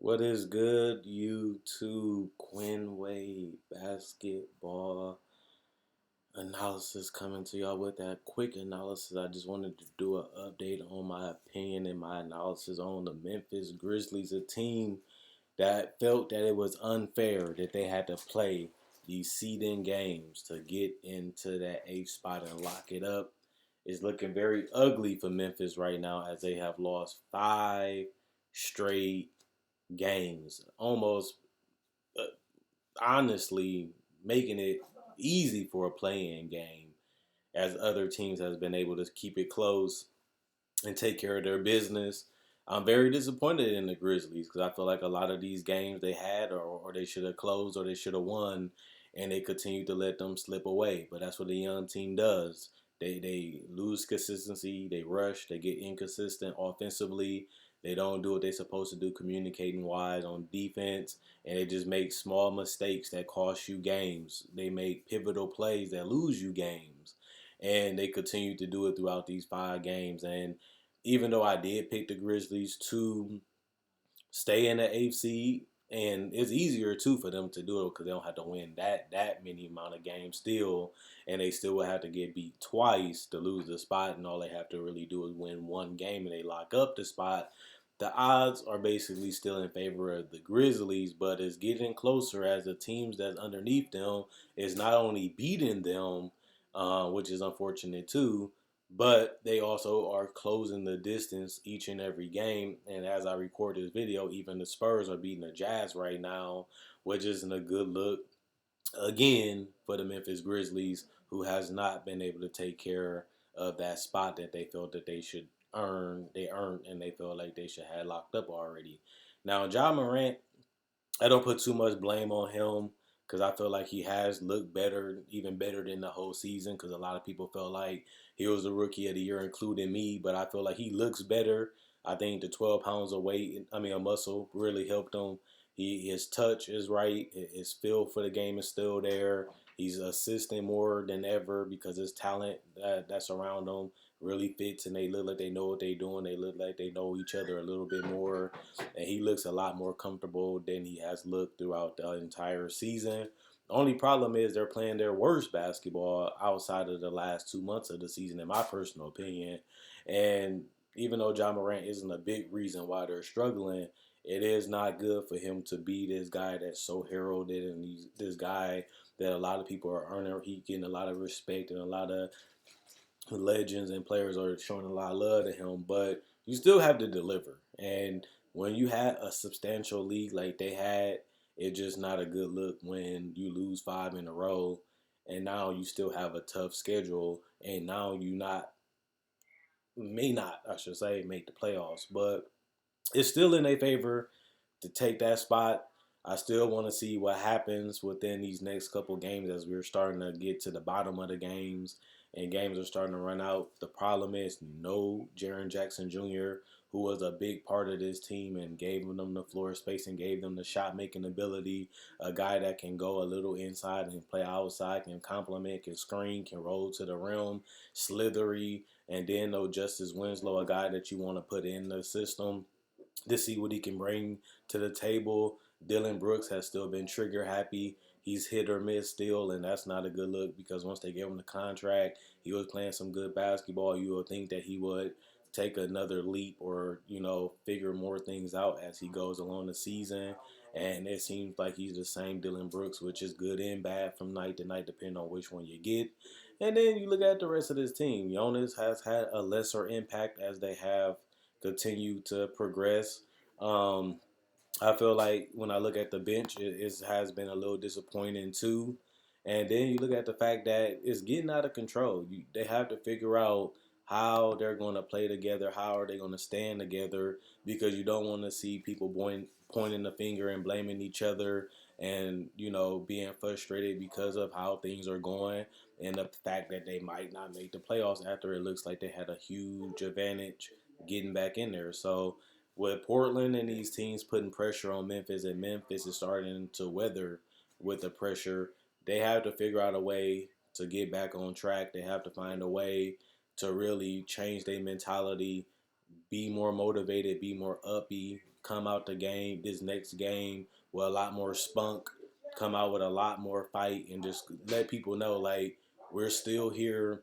What is good, YouTube? Quinn Wade basketball analysis coming to y'all with that quick analysis. I just wanted to do an update on my opinion and my analysis on the Memphis Grizzlies, a team that felt that it was unfair that they had to play these seeding games to get into that eighth spot and lock it up. It's looking very ugly for Memphis right now as they have lost five straight games, almost uh, honestly making it easy for a play-in game, as other teams has been able to keep it close and take care of their business. I'm very disappointed in the Grizzlies because I feel like a lot of these games they had, or they should have closed, or they should have won, and they continue to let them slip away. But that's what a young team does. They lose consistency, they rush, they get inconsistent offensively. They don't do what they're supposed to do communicating wise on defense, and they just make small mistakes that cost you games. They make pivotal plays that lose you games, and they continue to do it throughout these five games. And even though I did pick the Grizzlies to stay in the eighth seed, and it's easier too for them to do it because they don't have to win that many amount of games still, and they still will have to get beat twice to lose the spot, and all they have to really do is win one game and they lock up the spot. The odds are basically still in favor of the Grizzlies, but it's getting closer as the teams that's underneath them is not only beating them, which is unfortunate too, but they also are closing the distance each and every game. And as I record this video, even the Spurs are beating the Jazz right now, which isn't a good look again for the Memphis Grizzlies, who has not been able to take care of that spot that they felt that they should earn. They earned, and they felt like they should have locked up already. Now, Ja Morant, I don't put too much blame on him because I feel like he has looked better, even better than the whole season. Because a lot of people felt like he was the rookie of the year, including me. But I feel like he looks better. I think the 12 pounds of weight, a muscle, really helped him. His touch is right. His feel for the game is still there. He's assisting more than ever because his talent that's around him really fits, and they look like they know what they're doing. They look like they know each other a little bit more, and he looks a lot more comfortable than he has looked throughout the entire season. The only problem is they're playing their worst basketball outside of the last 2 months of the season, in my personal opinion. And even though John Morant isn't a big reason why they're struggling, it is not good for him to be this guy that's so heralded, and he's this guy that a lot of people are earning. He getting a lot of respect, and a lot of legends and players are showing a lot of love to him, but you still have to deliver. And when you had a substantial league like they had, it's just not a good look when you lose five in a row, and now you still have a tough schedule, and now you not may not, I should say, make the playoffs, but it's still in their favor to take that spot. I still want to see what happens within these next couple games as we're starting to get to the bottom of the games and games are starting to run out. The problem is no Jaren Jackson Jr., who was a big part of this team and gave them the floor space and gave them the shot making ability. A guy that can go a little inside and play outside, can complement, can screen, can roll to the rim, slithery. And then no Justice Winslow, a guy that you want to put in the system to see what he can bring to the table. Dylan Brooks has still been trigger happy. He's hit or miss still, and that's not a good look because once they gave him the contract, he was playing some good basketball. You would think that he would take another leap or, figure more things out as he goes along the season. And it seems like he's the same Dylan Brooks, which is good and bad from night to night, depending on which one you get. And then you look at the rest of this team. Jonas has had a lesser impact as they have continued to progress. Um, I feel like when I look at the bench, it has been a little disappointing too. And then you look at the fact that it's getting out of control. They have to figure out how they're going to play together, how are they going to stand together, because you don't want to see people pointing the finger and blaming each other and, being frustrated because of how things are going and the fact that they might not make the playoffs after it looks like they had a huge advantage getting back in there. So with Portland and these teams putting pressure on Memphis, and Memphis is starting to weather with the pressure, they have to figure out a way to get back on track. They have to find a way to really change their mentality, be more motivated, be more uppy, come out this next game with a lot more spunk, come out with a lot more fight, and just let people know like we're still here,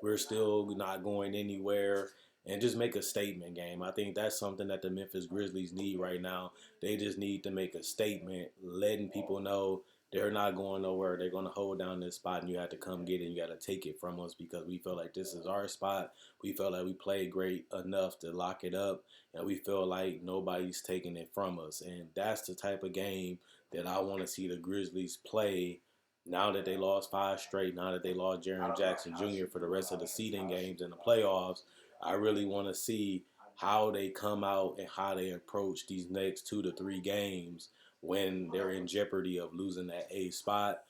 we're still not going anywhere, and just make a statement game. I think that's something that the Memphis Grizzlies need right now. They just need to make a statement, letting people know they're not going nowhere. They're going to hold down this spot, and you have to come get it. You got to take it from us because we feel like this is our spot. We feel like we played great enough to lock it up, and we feel like nobody's taking it from us. And that's the type of game that I want to see the Grizzlies play now that they lost five straight, now that they lost Jaren Jackson Jr. for the rest of the seeding games in the playoffs. I really want to see how they come out and how they approach these next 2 to 3 games when they're in jeopardy of losing that A spot.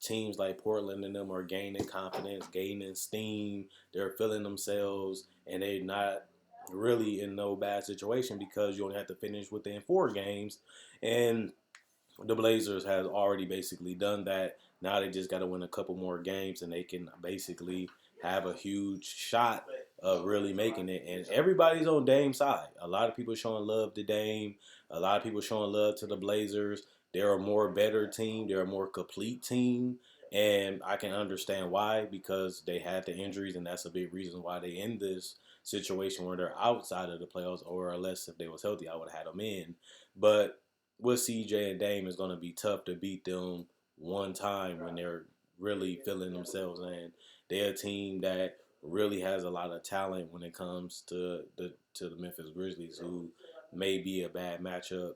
Teams like Portland and them are gaining confidence, gaining steam. They're feeling themselves, and they're not really in no bad situation because you only have to finish within 4 games. And the Blazers has already basically done that. Now they just got to win a couple more games, and they can basically have a huge shot of really making it. And everybody's on Dame's side. A lot of people showing love to Dame. A lot of people showing love to the Blazers. They're a more better team. They're a more complete team. And I can understand why, because they had the injuries, and that's a big reason why they in this situation where they're outside of the playoffs, or unless if they was healthy, I would have had them in. But with CJ and Dame, it's going to be tough to beat them one time when they're really feeling themselves. And they're a team that really has a lot of talent when it comes to the Memphis Grizzlies, who may be a bad matchup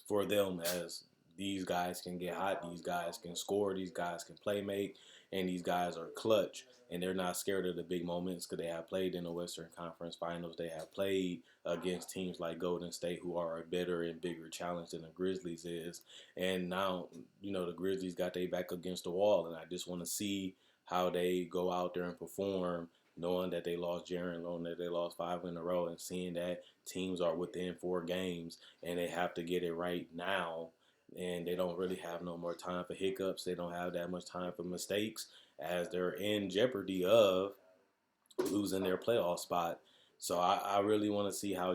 for them, as these guys can get hot, these guys can score, these guys can play make, and these guys are clutch. And they're not scared of the big moments because they have played in the Western Conference Finals. They have played against teams like Golden State, who are a better and bigger challenge than the Grizzlies is. And now, the Grizzlies got their back against the wall, and I just want to see how they go out there and perform, knowing that they lost Jaren, knowing that they lost 5 in a row, and seeing that teams are within 4 games and they have to get it right now. And they don't really have no more time for hiccups. They don't have that much time for mistakes, as they're in jeopardy of losing their playoff spot. So I really want to see how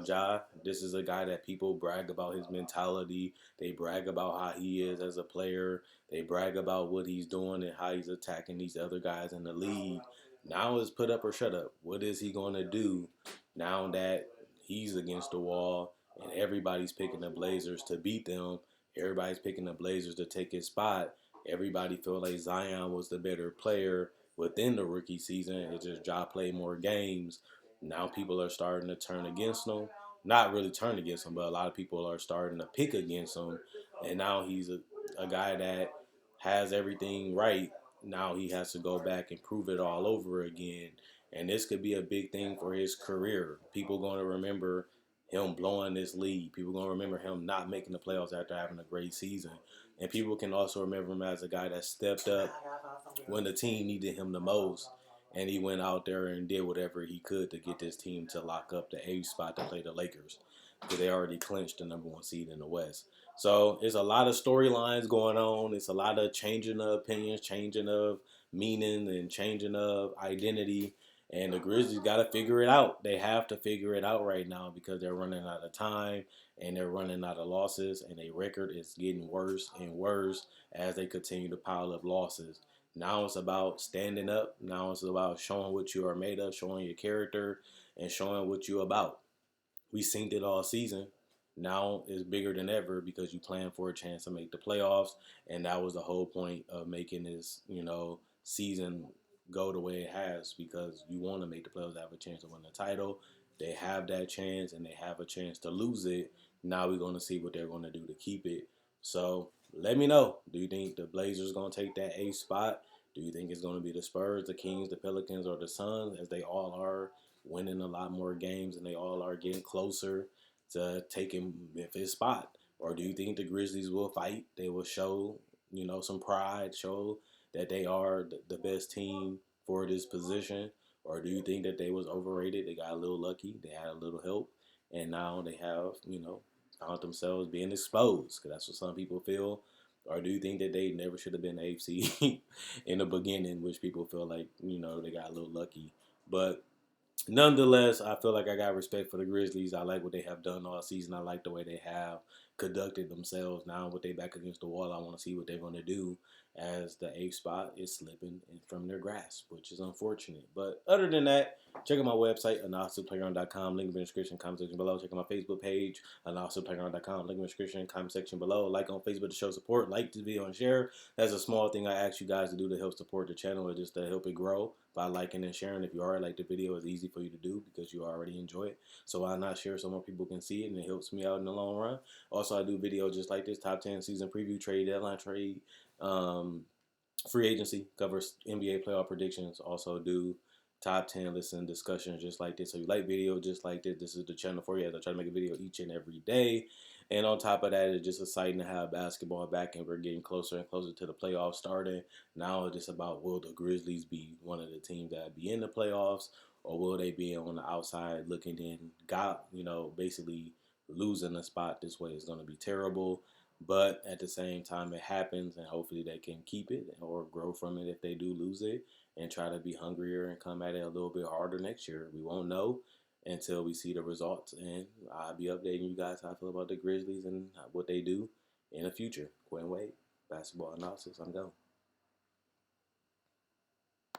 this is a guy that people brag about his mentality. They brag about how he is as a player. They brag about what he's doing and how he's attacking these other guys in the league. Now it's put up or shut up. What is he going to do now that he's against the wall and everybody's picking the Blazers to beat them? Everybody's picking the Blazers to take his spot. Everybody feel like Zion was the better player within the rookie season. It's just Ja played more games. Now people are starting to turn against him. Not really turn against him, but a lot of people are starting to pick against him. And now he's a guy that has everything right. Now he has to go back and prove it all over again. And this could be a big thing for his career. People going to remember him blowing this lead. People going to remember him not making the playoffs after having a great season. And people can also remember him as a guy that stepped up when the team needed him the most. And he went out there and did whatever he could to get this team to lock up the A spot to play the Lakers, because they already clinched the #1 seed in the West. So it's a lot of storylines going on. It's a lot of changing of opinions, changing of meaning, and changing of identity. And the Grizzlies got to figure it out. They have to figure it out right now because they're running out of time and they're running out of losses. And their record is getting worse and worse as they continue to pile up losses. Now it's about standing up. Now it's about showing what you are made of, showing your character, and showing what you're about. We seen it all season. Now it's bigger than ever because you plan for a chance to make the playoffs, and that was the whole point of making this, season go the way it has, because you want to make the playoffs, have a chance to win the title. They have that chance, and they have a chance to lose it. Now we're going to see what they're going to do to keep it. So let me know. Do you think the Blazers going to take that A spot? Do you think it's going to be the Spurs, the Kings, the Pelicans, or the Suns, as they all are winning a lot more games and they all are getting closer to taking Memphis' spot? Or do you think the Grizzlies will fight? They will show, some pride, show that they are the best team for this position? Or do you think that they was overrated? They got a little lucky. They had a little help. And now they have, found themselves being exposed, because that's what some people feel. Or do you think that they never should have been AFC in the beginning, which people feel like, they got a little lucky? But Nonetheless, I feel like I got respect for the Grizzlies. I like what they have done all season. I like the way they have conducted themselves. Now with they back against the wall, I want to see what they're going to do as the eighth spot is slipping from their grasp, which is unfortunate. But other than that, check out my website, analysisPlayground.com. Link in the description, comment section below. Check out my Facebook page, analysisPlayground.com. Link in the description, comment section below. Like on Facebook to show support. Like this video and share. That's a small thing I ask you guys to do to help support the channel or just to help it grow by liking and sharing. If you already like the video, it's easy for you to do because you already enjoy it. So why not share so more people can see it, and it helps me out in the long run. Also, I do videos just like this, top 10 season preview, trade deadline trade, free agency, covers NBA playoff predictions. Also do top 10 listen discussions just like this. So you like video just like this is the channel for you, as I try to make a video each and every day. And on top of that, it's just exciting to have basketball back, and we're getting closer and closer to the playoffs starting. Now it's just about, will the Grizzlies be one of the teams that be in the playoffs, or will they be on the outside looking in? Basically losing a spot this way is going to be terrible. But at the same time, it happens, and hopefully they can keep it or grow from it if they do lose it, and try to be hungrier and come at it a little bit harder next year. We won't know until we see the results, and I'll be updating you guys how I feel about the Grizzlies and what they do in the future. Quinn Wade, basketball analysis. I'm going.